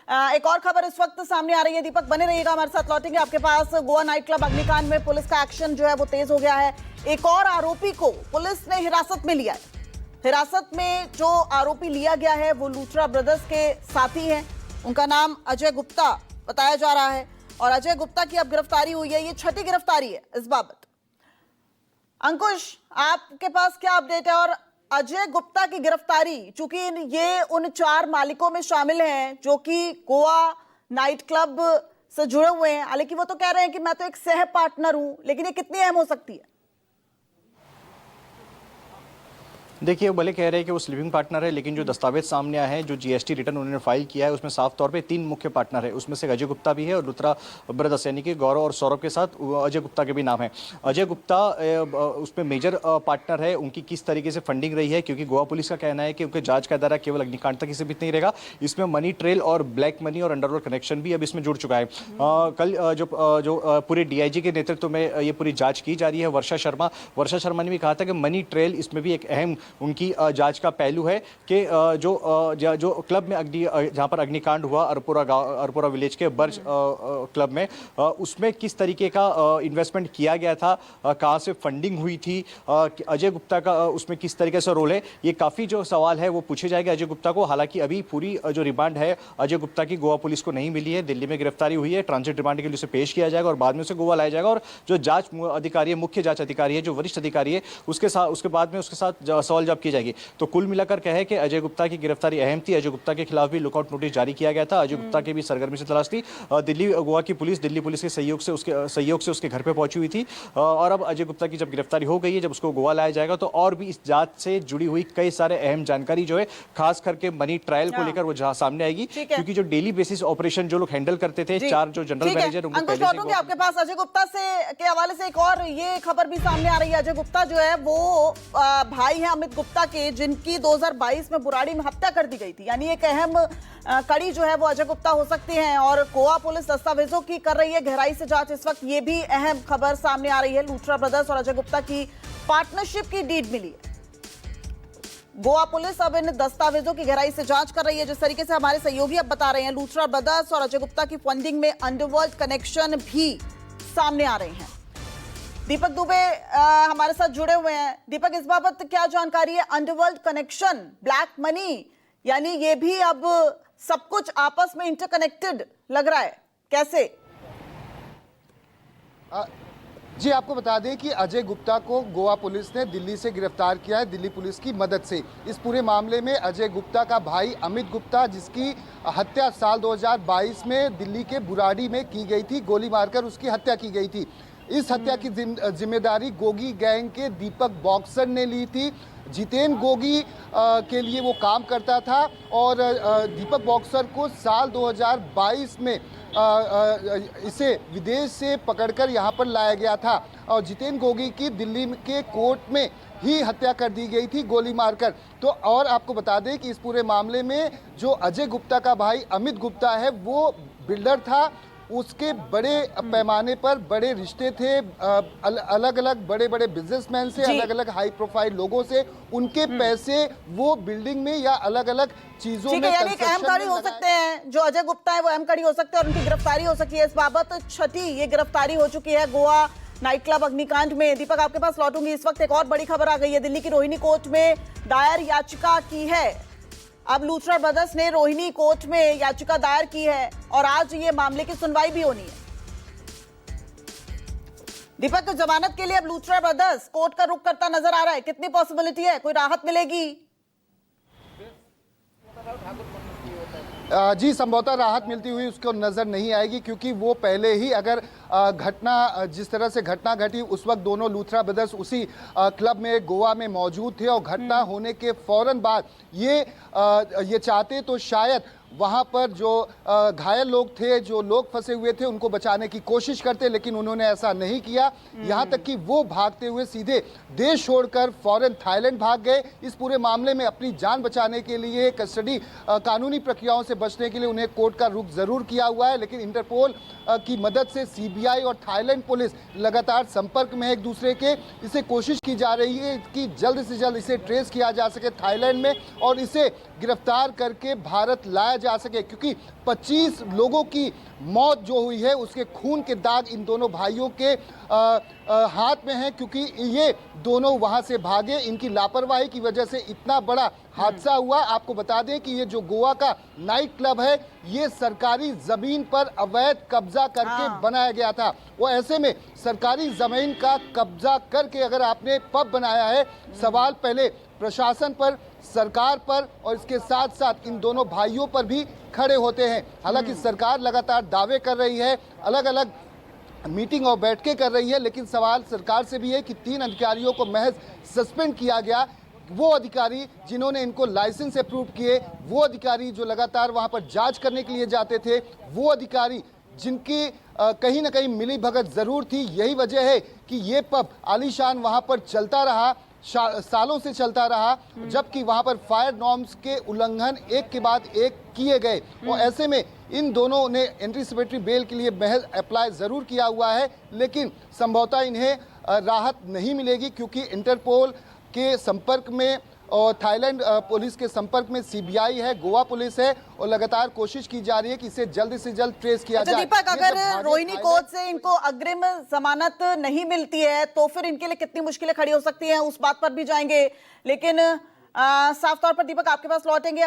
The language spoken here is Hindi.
एक और खबर इस वक्त सामने आ रही है। दीपक बने रहिएगा हमारे साथ, लौटेंगे आपके पास। गोवा नाइट क्लब अग्निकांड में पुलिस का एक्शन जो है वो तेज हो गया है। एक और आरोपी को पुलिस ने हिरासत में लिया है। हिरासत में जो आरोपी लिया गया है वो लूथरा ब्रदर्स के साथी हैं। उनका नाम अजय गुप्ता बताया जा रहा है और अजय गुप्ता की अब गिरफ्तारी हुई है। ये छठी गिरफ्तारी है इस बाबत। अंकुश, आपके पास क्या अपडेट है? और अजय गुप्ता की गिरफ्तारी, चूंकि ये उन 4 मालिकों में शामिल हैं जो कि गोवा नाइट क्लब से जुड़े हुए हैं, हालांकि वो तो कह रहे हैं कि मैं तो एक सह पार्टनर हूं, लेकिन ये कितनी अहम हो सकती है? देखिए, वो भले कह रहे हैं कि वो स्लीपिंग पार्टनर है, लेकिन जो दस्तावेज सामने आए हैं, जो जीएसटी रिटर्न उन्होंने फाइल किया है, उसमें साफ तौर पे 3 मुख्य पार्टनर है। उसमें से अजय गुप्ता भी है और लूथरा ब्रदर्स यानी कि गौरव और सौरभ के साथ अजय गुप्ता के भी नाम है। अजय गुप्ता उसमें मेजर पार्टनर है। उनकी किस तरीके से फंडिंग रही है, क्योंकि गोवा पुलिस का कहना है कि उनके जांच का दायरा केवल अग्निकांड तक ही सीमित नहीं रहेगा। इसमें मनी ट्रेल और ब्लैक मनी और अंडरवर्ल्ड कनेक्शन भी अब इसमें जुड़ चुका है। कल जो पूरे डीआईजी के नेतृत्व में ये पूरी जांच की जा रही है। वर्षा शर्मा ने भी कहा था कि मनी ट्रेल इसमें भी एक अहम उनकी जांच का पहलू है कि जो क्लब में जहां पर अग्निकांड हुआ अरपुरा विलेज के बर्ज क्लब में, उसमें किस तरीके का इन्वेस्टमेंट किया गया था, कहां से फंडिंग हुई थी, अजय गुप्ता का उसमें किस तरीके से रोल है, ये काफी जो सवाल है वो पूछे जाएंगे अजय गुप्ता को। हालांकि अभी पूरी जो रिमांड है अजय गुप्ता की गोवा पुलिस को नहीं मिली है। दिल्ली में गिरफ्तारी हुई है, ट्रांजिट रिमांड के लिए उसे पेश किया जाएगा और बाद में उसे गोवा लाया जाएगा। और जो जांच अधिकारी है, मुख्य जांच अधिकारी है, जो वरिष्ठ अधिकारी है, उसके बाद में उसके साथ सवाल जवाब की जाएगी। तो कुल मिलाकर कहे कि अजय गुप्ता की गिरफ्तारी अहम थी। अजय गुप्ता के खिलाफ भी लुकआउट नोटिस जारी किया गया था। अजय गुप्ता की भी सरगर्मी से तलाश थी। गोवा की पुलिस दिल्ली पुलिस के सहयोग से उसके घर पे पहुंची हुई थी। और अब अजय गुप्ता की जब गिरफ्तारी हो गई है, जब उसको गोवा लाया जाएगा, तो और भी इस जांच से जुड़ी हुई कई सारे अहम जानकारी जो है, खास करके मनी ट्रायल को लेकर वो जहां सामने आएगी। क्योंकि जो डेली बेसिस ऑपरेशन जो लोग हैंडल करते थे, 4 जो जनरल मैनेजर, उनको पहले से आपके पास अजय गुप्ता से के हवाले से एक और ये खबर भी सामने आ रही है। अजय गुप्ता जो है वो भाई है अमित गुप्ता के, जिनकी 2022 में बुराड़ी में हत्या कर दी गई थी। यानी एक अहम कड़ी जो है वो अजय गुप्ता हो सकती है। और गोवा पुलिस दस्तावेजों की कर रही है गहराई से जांच। इस वक्त ये भी अहम खबर सामने आ रही है। लूथरा ब्रदर्स और अजय गुप्ता की पार्टनरशिप की डीड मिली है। गोवा पुलिस अब इन दस्तावेजों की गहराई से जांच कर रही है। जिस तरीके से हमारे सहयोगी अब बता रहे हैं, लूथरा ब्रदर्स और अजय गुप्ता की फंडिंग में अंडरवर्ल्ड कनेक्शन भी सामने आ रहे हैं। दीपक दुबे हमारे साथ जुड़े हुए हैं। दीपक, इस बाबत क्या जानकारी है? अंडरवर्ल्ड कनेक्शन, ब्लैक मनी, यानी ये भी अब सब कुछ आपस में इंटरकनेक्टेड लग रहा है, कैसे? जी, आपको बता दें कि अजय गुप्ता को गोवा पुलिस ने दिल्ली से गिरफ्तार किया है, दिल्ली पुलिस की मदद से। इस पूरे मामले में अजय गुप्ता का भाई अमित गुप्ता, जिसकी हत्या साल 2022 में दिल्ली के बुराड़ी में की गई थी, गोली मारकर उसकी हत्या की गई थी। इस हत्या की जिम्मेदारी गोगी गैंग के दीपक बॉक्सर ने ली थी। जितेन गोगी के लिए वो काम करता था और दीपक बॉक्सर को साल 2022 में इसे विदेश से पकड़कर यहाँ पर लाया गया था और जितेन गोगी की दिल्ली के कोर्ट में ही हत्या कर दी गई थी गोली मारकर। तो और आपको बता दें कि इस पूरे मामले में जो अजय गुप्ता का भाई अमित गुप्ता है, वो बिल्डर था। उसके बड़े पैमाने पर बड़े रिश्ते थे अलग अलग बड़े बड़े बिजनेसमैन से, अलग अलग हाई प्रोफाइल लोगों से। उनके पैसे वो बिल्डिंग में या अलग अलग चीजों में, यानी एक अहम कड़ी हो सकते हैं। जो अजय गुप्ता है वो अहम कड़ी हो सकते हैं और उनकी गिरफ्तारी हो सकी है। इस बाबत छठी ये गिरफ्तारी हो चुकी है गोवा नाइट क्लब अग्निकांड में। दीपक, आपके पास लौटूंगी। इस वक्त एक और बड़ी खबर आ गई है। दिल्ली की रोहिणी कोर्ट में दायर याचिका की है। अब लूथरा ब्रदर्स ने रोहिणी कोर्ट में याचिका दायर की है और आज ये मामले की सुनवाई भी होनी है। दीपक, जमानत के लिए अब लूथरा ब्रदर्स कोर्ट का रुख करता नजर आ रहा है। कितनी पॉसिबिलिटी है, कोई राहत मिलेगी? जी, संभवतः राहत मिलती हुई उसको नज़र नहीं आएगी, क्योंकि वो पहले ही अगर घटना जिस तरह से घटना घटी उस वक्त दोनों लूथरा ब्रदर्स उसी क्लब में गोवा में मौजूद थे और घटना होने के फौरन बाद ये चाहते तो शायद वहाँ पर जो घायल लोग थे, जो लोग फंसे हुए थे, उनको बचाने की कोशिश करते, लेकिन उन्होंने ऐसा नहीं किया। यहाँ तक कि वो भागते हुए सीधे देश छोड़कर फौरन थाईलैंड भाग गए। इस पूरे मामले में अपनी जान बचाने के लिए, कस्टडी कानूनी प्रक्रियाओं से बचने के लिए उन्हें कोर्ट का रुख जरूर किया हुआ है, लेकिन इंटरपोल की मदद से, CBI सीबीआई और थाईलैंड पुलिस लगातार संपर्क में है एक दूसरे के। इसे कोशिश की जा रही है कि जल्द से जल्द इसे ट्रेस किया जा सके थाईलैंड में और इसे गिरफ्तार करके भारत लाया जा सके, क्योंकि 25 लोगों की मौत जो हुई है उसके खून के दाग इन दोनों भाइयों के हाथ में हैं, क्योंकि ये दोनों वहां से भागे। इनकी लापरवाही की वजह से इतना बड़ा हादसा हुआ। आपको बता दें कि ये जो गोवा का नाइट क्लब है ये सरकारी जमीन पर अवैध कब्जा करके बनाया गया था। वो ऐसे में सरकारी जमीन का कब्जा करके अगर आपने पब बनाया है, सवाल पहले प्रशासन पर, सरकार पर और इसके साथ साथ इन दोनों भाइयों पर भी खड़े होते हैं। हालांकि सरकार लगातार दावे कर रही है, अलग अलग मीटिंग और बैठकें कर रही है, लेकिन सवाल सरकार से भी है कि 3 अधिकारियों को महज सस्पेंड किया गया। वो अधिकारी जिन्होंने इनको लाइसेंस अप्रूव किए, वो अधिकारी जो लगातार वहां पर जांच करने के लिए जाते थे, वो अधिकारी जिनकी कहीं ना कहीं मिली भगत जरूर थी। यही वजह है कि ये पब आलीशान वहां पर चलता रहा, सालों से चलता रहा, जबकि वहां पर फायर नॉर्म्स के उल्लंघन एक के बाद एक किए गए। और ऐसे में इन दोनों ने एंटीसिपेटरी बेल के लिए महज अप्लाई जरूर किया हुआ है, लेकिन संभवतः इन्हें राहत नहीं मिलेगी, क्योंकि इंटरपोल के संपर्क में और थाईलैंड पुलिस के संपर्क में सीबीआई है, गोवा पुलिस है और लगातार कोशिश की जा रही है कि इसे जल्द से जल्द ट्रेस किया जाए। दीपक, अगर रोहिणी कोर्ट से इनको अग्रिम जमानत नहीं मिलती है तो फिर इनके लिए कितनी मुश्किलें खड़ी हो सकती हैं, उस बात पर भी जाएंगे। लेकिन साफ तौर पर दीपक आपके पास लौटेंगे।